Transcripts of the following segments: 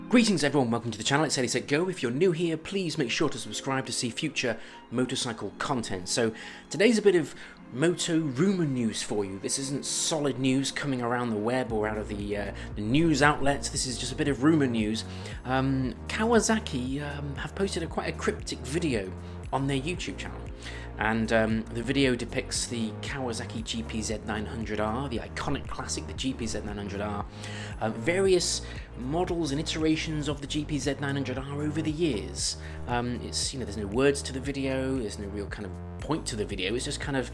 Greetings everyone, welcome to the channel, it's Ready Set Go. If you're new here, please make sure to subscribe to see future motorcycle content. So today's a bit of Moto rumour news for you. This isn't solid news coming around the web or out of the news outlets. This is just a bit of rumour news. Kawasaki have posted quite a cryptic video on their YouTube channel. And the video depicts the Kawasaki GPZ900R, the iconic classic, the GPZ900R, various models and iterations of the GPZ900R over the years. There's no words to the video, there's no real kind of point to the video, it's just kind of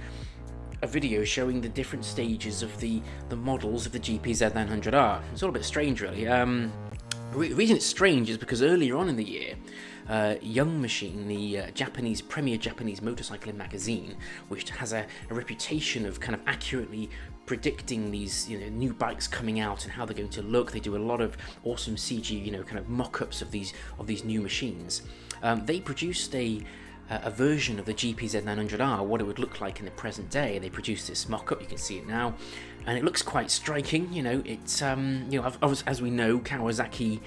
a video showing the different stages of the models of the GPZ900R. It's all a bit strange, really. The reason it's strange is because earlier on in the year, Young Machine, the premier Japanese motorcycling magazine, which has a reputation of kind of accurately predicting these new bikes coming out and how they're going to look. They do a lot of awesome CG, kind of mock-ups of these new machines. They produced a version of the GPZ900R, what it would look like in the present day. They produced this mock-up, you can see it now, and it looks quite striking. It's as we know, Kawasaki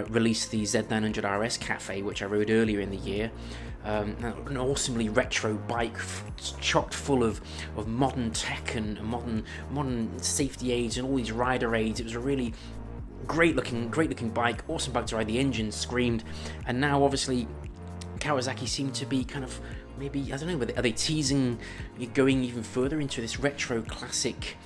released the Z900RS Cafe, which I rode earlier in the year. An awesomely retro bike, chocked full of modern tech and modern safety aids and all these rider aids. It was a really great looking bike, awesome bike to ride. The engine screamed, and now obviously Kawasaki seem to be kind of, maybe, I don't know, are they teasing going even further into this retro classic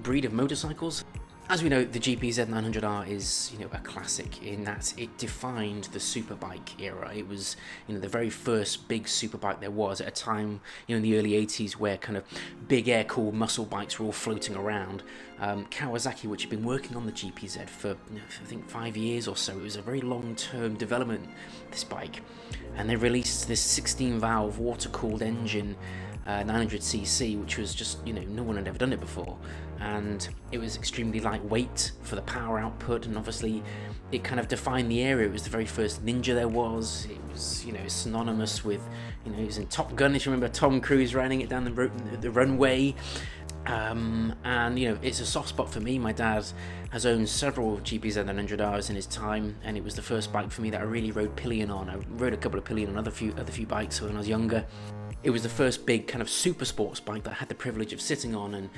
breed of motorcycles? As we know, the GPZ900R is, a classic in that it defined the superbike era. It was, the very first big superbike there was at a time, in the early 80s, where kind of big air-cooled muscle bikes were all floating around. Kawasaki, which had been working on the GPZ for, I think 5 years or so, it was a very long-term development, this bike, and they released this 16-valve water-cooled engine, 900cc, which was just, no one had ever done it before, and it was extremely lightweight for the power output, and obviously it kind of defined the era. It was the very first Ninja there was. It was, synonymous with, it was in Top Gun, if you remember Tom Cruise riding it down the runway. And it's a soft spot for me. My dad has owned several GPZ900Rs in his time, and it was the first bike for me that I really rode pillion on. I rode a couple of pillion on other few bikes when I was younger. It was the first big kind of super sports bike that I had the privilege of sitting on and,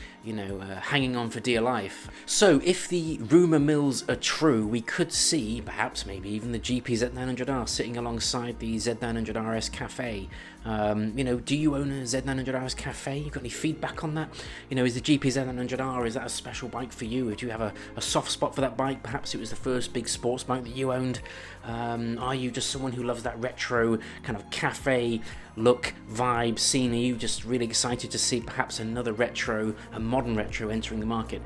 hanging on for dear life. So if the rumour mills are true, we could see, perhaps maybe even the GPZ900R sitting alongside the Z900RS Cafe. Do you own a Z900RS Cafe? You got any feedback on that? Is the GPZ900R, is that a special bike for you? Or do you have a soft spot for that bike? Perhaps it was the first big sports bike that you owned. Are you just someone who loves that retro kind of cafe look, vibe, scene? Are you just really excited to see perhaps another a modern retro entering the market?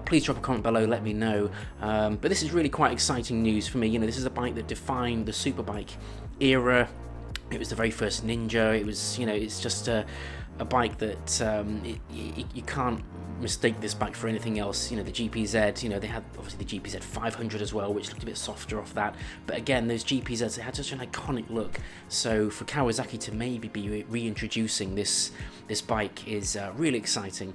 Please drop a comment below, let me know. But this is really quite exciting news for me. This is a bike that defined the superbike era. It was the very first Ninja. It was, it's just a bike that you can't mistake this bike for anything else. The GPZ, they had obviously the GPZ900 as well, which looked a bit softer off that. But again, those GPZs, they had such an iconic look. So for Kawasaki to maybe be reintroducing this bike is really exciting.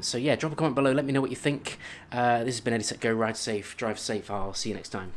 So yeah, drop a comment below, let me know what you think. This has been Ready Set Go, ride safe, drive safe. I'll see you next time.